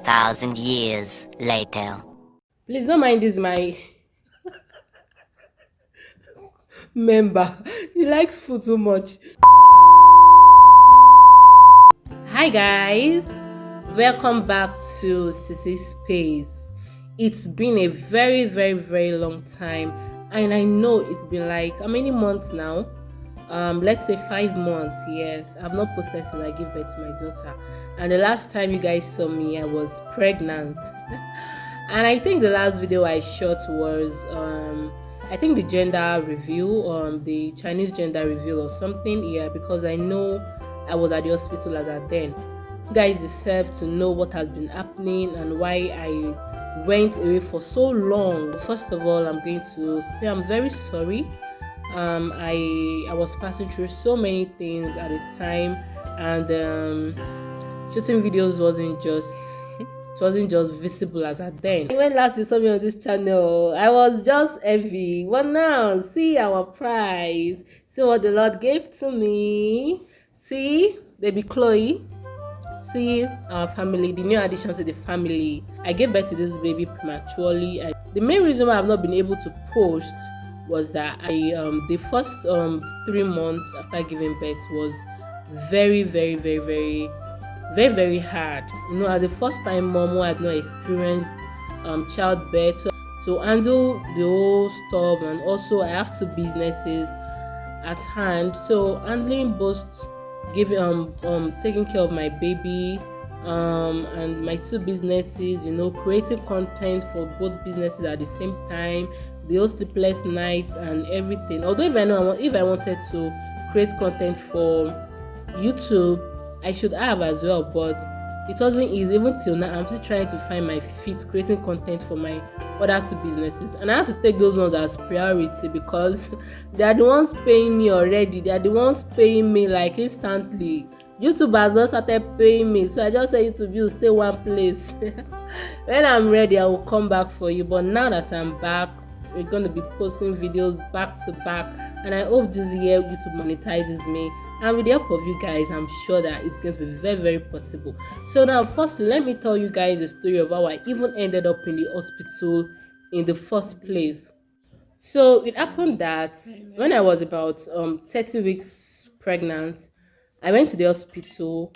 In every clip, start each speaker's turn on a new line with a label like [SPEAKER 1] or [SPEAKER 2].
[SPEAKER 1] 2,000 years later.
[SPEAKER 2] Please don't mind this, my member. He likes food too much. Hi guys, welcome back to Sissy Space. It's been a very long time, and I know it's been like how many months now? Let's say 5 months. Yes, I've not posted since I gave birth to my daughter, and the last time you guys saw me, I was pregnant. And I think the last video I shot was I think the gender review, the Chinese gender reveal or something. Yeah, because I know I was at the hospital as at then. You guys deserve to know what has been happening and why I went away for so long. First of all, I'm going to say I'm very sorry. I was passing through so many things at the time, and shooting videos wasn't just visible as at then. When last you saw me on this channel, I was just heavy. Well, now see our prize. See what the Lord gave to me. See, baby Chloe. See our family, the new addition to the family. I gave birth to this baby prematurely. The main reason why I've not been able to post was that I the first 3 months after giving birth was very hard. You know, as the first time mom who had not experienced childbirth, so handle the whole stuff, and also I have 2 businesses at hand, so handling both giving taking care of my baby and my 2 businesses, you know, creating content for both businesses at the same time, the whole sleepless nights and everything. Although if I wanted to create content for YouTube, I should have as well, but it wasn't easy. Even till now, I'm still trying to find my feet creating content for my other 2 businesses, and I have to take those ones as priority because they are the ones paying me already. They are the ones paying me like instantly. YouTube has not started paying me, so I just say YouTube, you stay one place. When I'm ready, I will come back for you. But now that I'm back, we're going to be posting videos back to back, and I hope this year YouTube monetizes me. And with the help of you guys, I'm sure that it's going to be very possible. So now, first, let me tell you guys the story of how I even ended up in the hospital in the first place. So it happened that when I was about 30 weeks pregnant, I went to the hospital,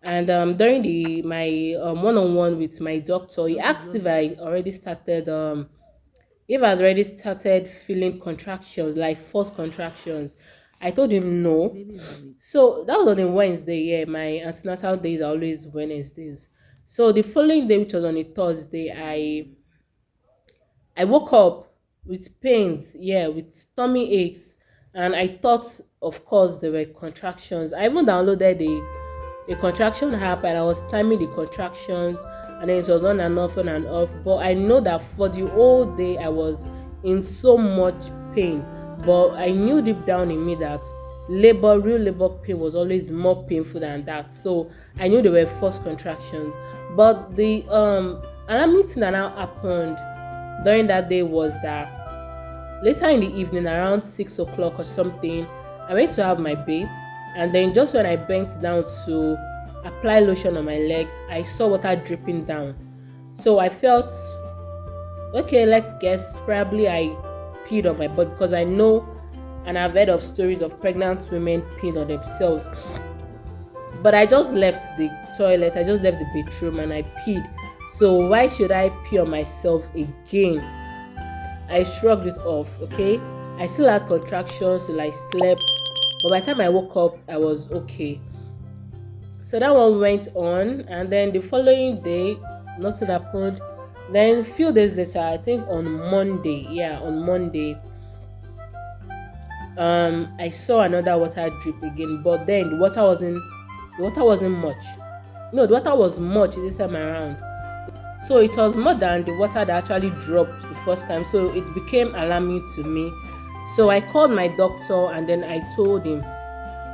[SPEAKER 2] and during my one-on-one with my doctor, he asked if I'd already started feeling contractions, like forced contractions. I told him no. So that was on a Wednesday. Yeah, my antenatal days are always Wednesdays. So the following day, which was on a Thursday, I woke up with pains, yeah, with tummy aches, and I thought, of course, there were contractions. I even downloaded a contraction app, and I was timing the contractions, and then it was on and off, on and off. But I know that for the whole day I was in so much pain. But I knew deep down in me that real labor pain was always more painful than that. So I knew there were forced contractions. But the alarming thing that now happened during that day was that later in the evening, around 6 o'clock or something, I went to have my bath, and then just when I bent down to apply lotion on my legs, I saw water dripping down. So I felt, okay, let's guess, probably I peed on my butt, because I know and I've heard of stories of pregnant women peeing on themselves. But I just left the toilet, I just left the bathroom, and I peed. So why should I pee on myself again? I shrugged it off, okay? I still had contractions till I slept, but by the time I woke up, I was okay. So that one went on, and then the following day, nothing happened. Then a few days later, I think on Monday, I saw another water drip again, but then the water wasn't much. No, the water was much this time around. So it was more than the water that actually dropped the first time. So it became alarming to me. So I called my doctor, and then I told him.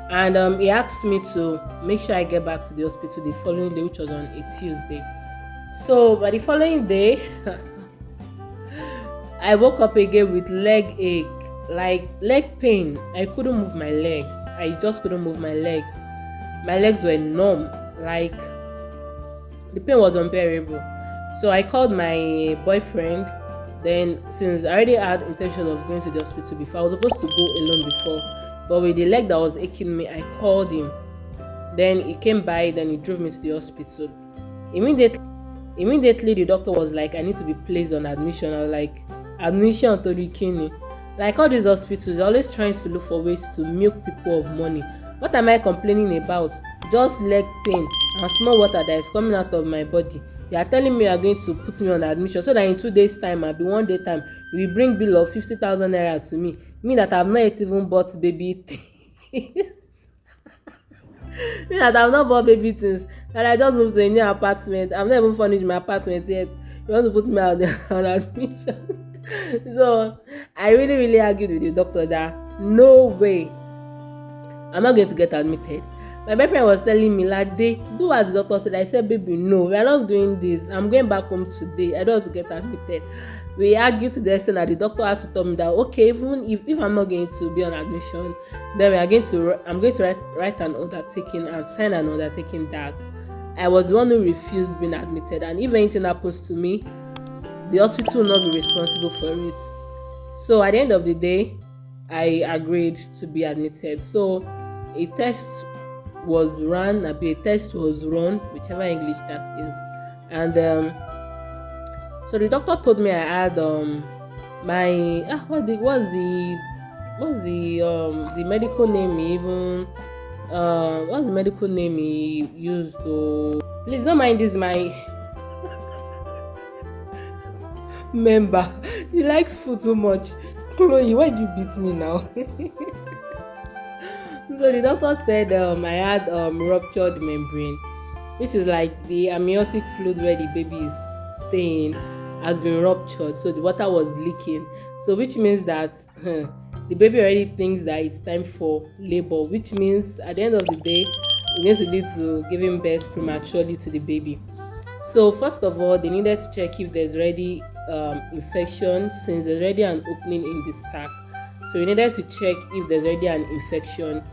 [SPEAKER 2] And he asked me to make sure I get back to the hospital the following day, which was on a Tuesday. So by the following day, I woke up again with leg ache, like leg pain. I couldn't move my legs. I just couldn't move my legs. My legs were numb. Like The pain was unbearable. So I called my boyfriend. Then, since I already had intention of going to the hospital before, I was supposed to go alone before. But with the leg that was aching me, I called him. Then he came by, then he drove me to the hospital. Immediately the doctor was like, I need to be placed on admission. I was like, admission to the kidney. Like all these hospitals, they're always trying to look for ways to milk people of money. What am I complaining about? Just leg pain and small water that is coming out of my body. They are telling me you are going to put me on admission so that in 2 days time, I'll be 1 day time, you will bring bill of 50,000 naira to me. Me that I've not yet even bought baby things. Me that I've not bought baby things. That I just moved to a new apartment. I've not even furnished my apartment yet. You want to put me on admission? So I really argued with the doctor that no way, I'm not going to get admitted. My boyfriend was telling me, like, do as the doctor said. I said, baby, no, we are not doing this. I'm going back home today. I don't want to get admitted. We argued to the extent that the doctor had to tell me that, okay, even if I'm not going to be on admission, then I'm going to write an undertaking and sign an undertaking that I was the one who refused being admitted. And if anything happens to me, the hospital will not be responsible for it. So at the end of the day, I agreed to be admitted. So a test was run, whichever English that is. And so the doctor told me I had my what's the medical name he even what's the medical name he used to, please don't mind this my member. He likes food too much. Chloe, why do you beat me now? So the doctor said I had ruptured membrane, which is like the amniotic fluid where the baby is staying has been ruptured, so the water was leaking. So which means that the baby already thinks that it's time for labor, which means at the end of the day, it needs to lead to giving birth prematurely to the baby. So first of all, they needed to check if there's already infection, since there's already an opening in the sac. So we needed to check if there's already an infection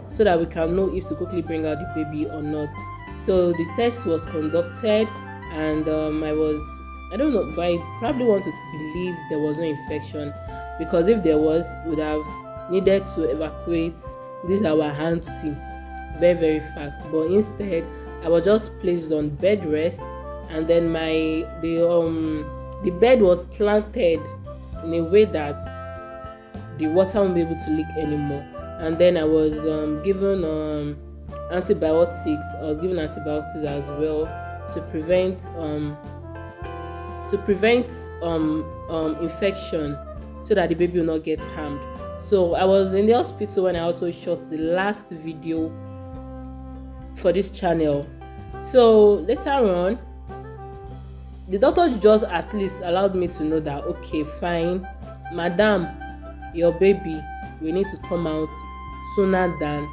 [SPEAKER 2] so that we can know if to quickly bring out the baby or not. So the test was conducted, and I don't know, but I probably want to believe there was no infection, because if there was, we would have needed to evacuate this our auntie very fast. But instead, I was just placed on bed rest, and then the bed was slanted in a way that the water won't be able to leak anymore. And then I was given antibiotics. I was given antibiotics as well to prevent infection, so that the baby will not get harmed. So I was in the hospital when I also shot the last video for this channel. So later on, the doctor just at least allowed me to know that, okay, fine, madam, your baby will need to come out sooner than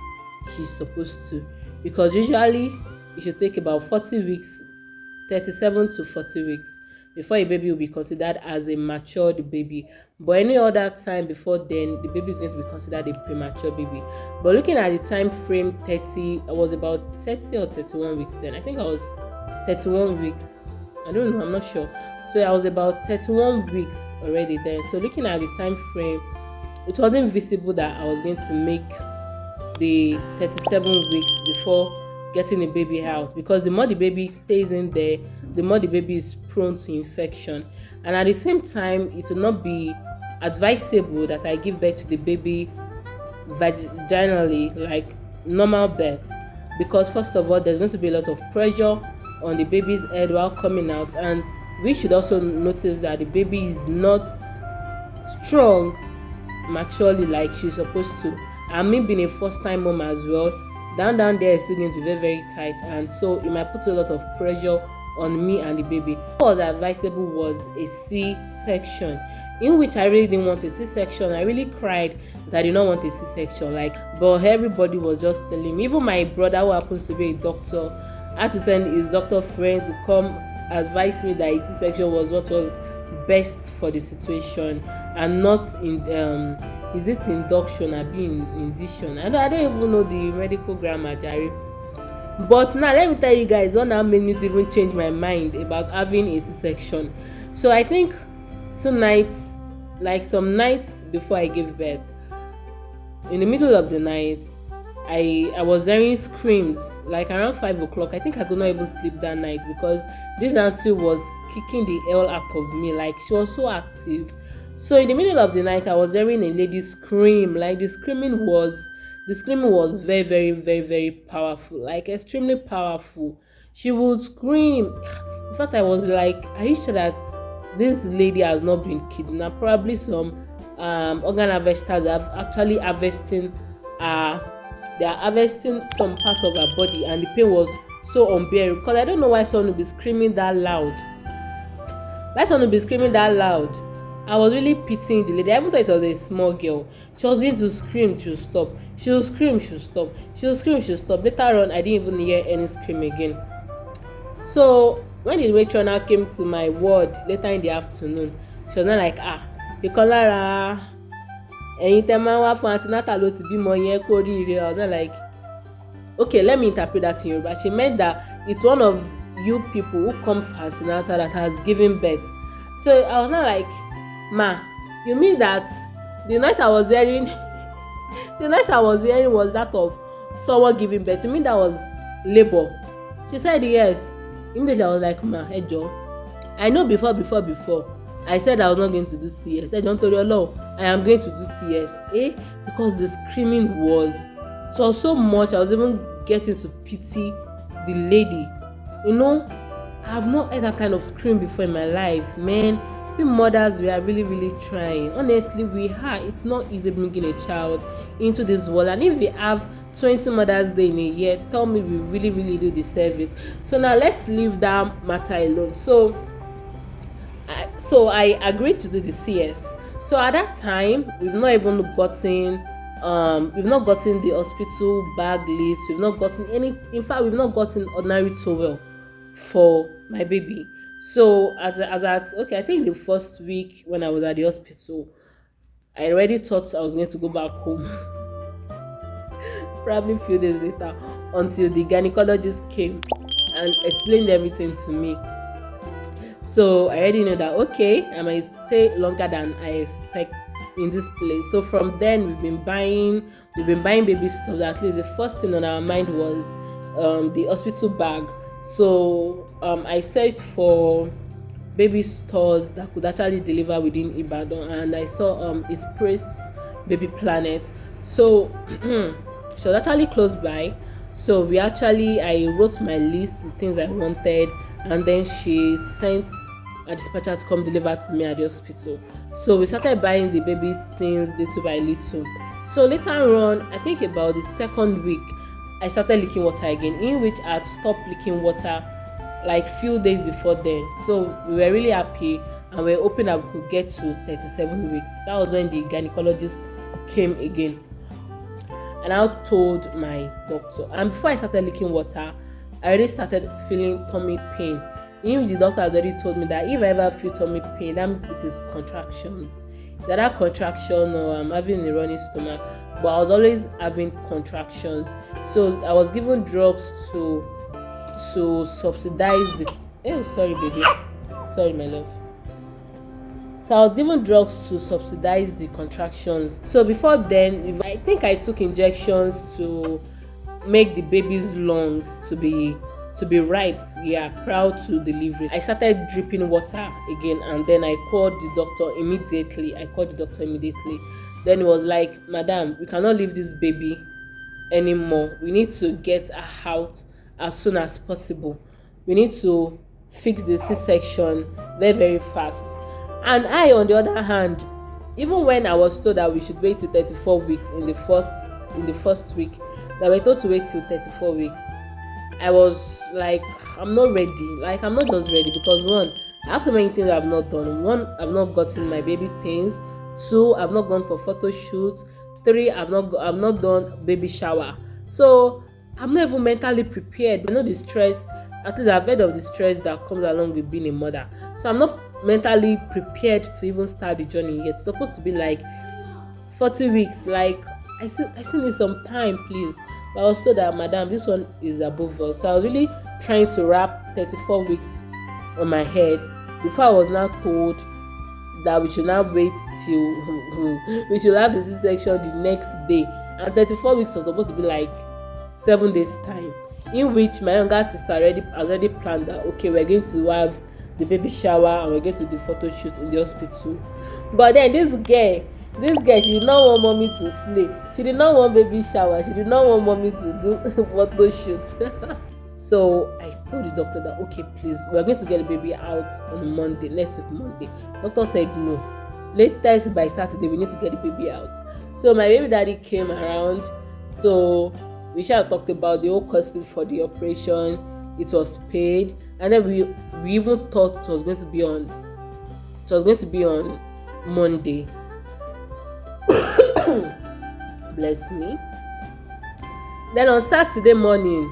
[SPEAKER 2] she's supposed to, because usually it should take about 40 weeks, 37 to 40 weeks before a baby will be considered as a matured baby. But any other time before then, the baby is going to be considered a premature baby. But looking at the time frame, I was about 30 or 31 weeks then. I think I was 31 weeks. I don't know, I'm not sure. So I was about 31 weeks already then. So looking at the time frame, it wasn't visible that I was going to make the 37 weeks before getting the baby out, because the more the baby stays in there, the more the baby is prone to infection. And at the same time, it will not be advisable that I give birth to the baby vaginally, like normal birth, because first of all, there's going to be a lot of pressure on the baby's head while coming out, and we should also notice that the baby is not strong maturely like she's supposed to. And me being a first-time mom as well, down there is still going to be very tight, and so it might put a lot of pressure on me and the baby. What was advisable was a C-section, in which I really didn't want a C-section. I really cried that I did not want a C-section, but everybody was just telling me. Even my brother, who happens to be a doctor, had to send his doctor friend to come advise me that a C-section was what was best for the situation, and not in is it induction or being induction? I don't even know the medical grammar, Jerry. But now let me tell you guys what now made me to even change my mind about having a C-section. So I think 2 nights, like some nights before I gave birth, in the middle of the night, I was hearing screams like around 5 o'clock. I think I could not even sleep that night because this auntie was kicking the hell out of me. Like she was so active. So in the middle of the night, I was hearing a lady scream. Like the screaming was very, very, very, very powerful. Like extremely powerful. She would scream. In fact, I was like, are you sure that this lady has not been kidnapped? Probably some organ harvesters have actually harvesting uh they are harvesting some parts of her body, and the pain was so unbearable because I don't know why someone will be screaming that loud. Why someone will be screaming that loud? I was really pitying the lady. I even thought it was a small girl. She was going to scream, she'll stop. She will scream, she'll stop. She will scream, she'll stop. Later on, I didn't even hear any scream again. So when the matron came to my ward later in the afternoon, she was not like, ìkan lára ẹ̀yin tẹ́ máa ń wá fún antenatal ló ti bímọ yẹn kó oríire. I was not like, okay, let me interpret that in Yoruba. She meant that it's one of you people who come for antenatal that has given birth. So I was not like, ma, you mean that the noise I was hearing was that of someone giving birth? You mean that was labor? She said yes. Immediately I was like, ma, ẹ jọ̀ọ́, I know before I said I was not going to do CS. I said, don't tell your law, I am going to do CS. Because the screaming was so much. I was even getting to pity the lady. You know, I have not heard that kind of scream before in my life, man. We mothers, we are really, really trying. Honestly, we are. It's not easy bringing a child into this world. And if we have 20 Mother's Day in a year, tell me we really, really do deserve it. So now let's leave that matter alone. So I agreed to do the CS. So at that time, we've not gotten the hospital bag list. We've not gotten any. In fact, we've not gotten ordinary towel for my baby. So I think the first week when I was at the hospital, I already thought I was going to go back home. Probably a few days later, until the gynecologist came and explained everything to me. So I already know that okay, I might stay longer than I expect in this place. So from then we've been buying baby stuff. At least the first thing on our mind was the hospital bag. So I searched for baby stores that could actually deliver within Ibadan, and I saw Express Baby Planet. So she was actually close by. So I wrote my list of things I wanted, and then she sent a dispatcher to come deliver to me at the hospital. So we started buying the baby things little by little. So later on, I think about the second week, I started leaking water again, in which I had stopped leaking water like few days before then. So we were really happy, and we were hoping that we could get to 37 weeks. That was when the gynecologist came again. And I told my doctor, and before I started leaking water, I already started feeling tummy pain. Even the doctor has already told me that if I ever feel tummy pain, that means it is contractions. It's either contraction or I'm having a running stomach. But I was always having contractions. So I was given drugs to subsidize the. Oh, sorry, baby. Sorry, my love. So I was given drugs to subsidize the contractions. So before then, I think I took injections to make the baby's lungs to be ripe, prior to delivery. I started dripping water again, and then I called the doctor immediately. Then it was like, madam, we cannot leave this baby anymore. We need to get her out as soon as possible. We need to fix the C-section very, very fast. And I, on the other hand, even when I was told that we should wait till 34 weeks in the first week, that we're told to wait till 34 weeks, I was like, I'm not ready. Like, I'm not just ready because one, I have so many things I've not done. One, I've not gotten my baby things. Two, I've not gone for photo shoots. Three, I've not done baby shower. So I'm not even mentally prepared. I know the stress. At least I've heard of the stress that comes along with being a mother. So I'm not mentally prepared to even start the journey yet. It's supposed to be like 40 weeks. Like I still need some time, please. But I was told that, madam, this one is above us. So I was really trying to wrap 34 weeks on my head before I was now told that we should now wait till we should have the C-section the next day. And 34 weeks was supposed to be like 7 days time, in which my younger sister has already planned that, okay, we're going to have the baby shower and we're going to do photo shoot in the hospital. But then this girl, she did not want mommy to slay. She did not want baby shower. She did not want mommy to do photo shoot. So I told the doctor that, okay, please, we're going to get the baby out on Monday, next week Monday. Doctor said no. Latest by Saturday, we need to get the baby out. So my baby daddy came around. So we shall talked about the whole costing for the operation. It was paid, and then we even thought it was going to be on Monday. Bless me. Then on Saturday morning,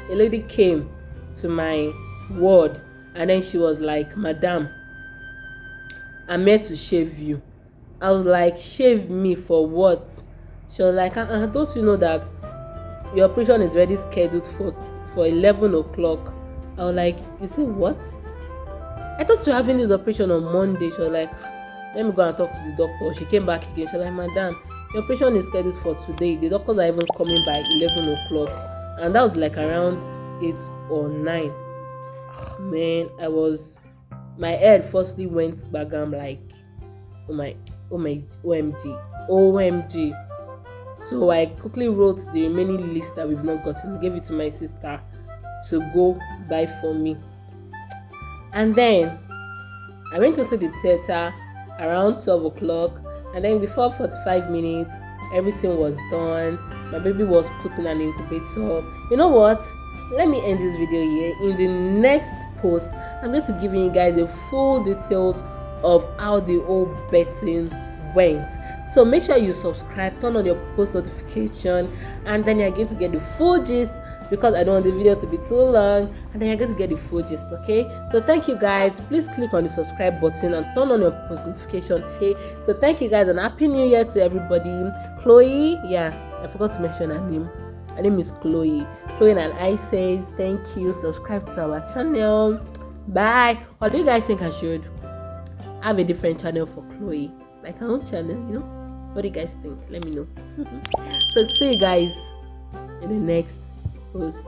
[SPEAKER 2] a lady came to my ward, and then she was like, madam, I'm here to shave you. I was like, shave me for what? She was like, don't you know that your operation is already scheduled for 11 o'clock? I was like, you say what? I thought you were having this operation on Monday. She was like, let me go and talk to the doctor. She came back again. She was like, madam, your operation is scheduled for today. The doctors are even coming by 11 o'clock. And that was like around 8 or 9. Oh, man, my head firstly went back. I'm like, oh my, OMG. So I quickly wrote the remaining list that we've not gotten, gave it to my sister to go buy for me. And then I went into the theater around 12 o'clock, and then before 45 minutes, everything was done. My baby was put in an incubator. You know what? Let me end this video here. In the next post, I'm going to give you guys the full details of how the whole betting went. So make sure you subscribe, turn on your post notification, and then you're going to get the full gist, because I don't want the video to be too long, and then you're going to get the full gist. Okay, so thank you guys. Please click on the subscribe button and turn on your post notification. Okay, so thank you guys, and happy new year to everybody. Chloe, yeah, I forgot to mention her name. Her name is Chloe. And I says thank you. Subscribe to our channel. Bye. Or do you guys think I should have a different channel for Chloe, like her own channel? You know, what do you guys think? Let me know. So see you guys in the next post.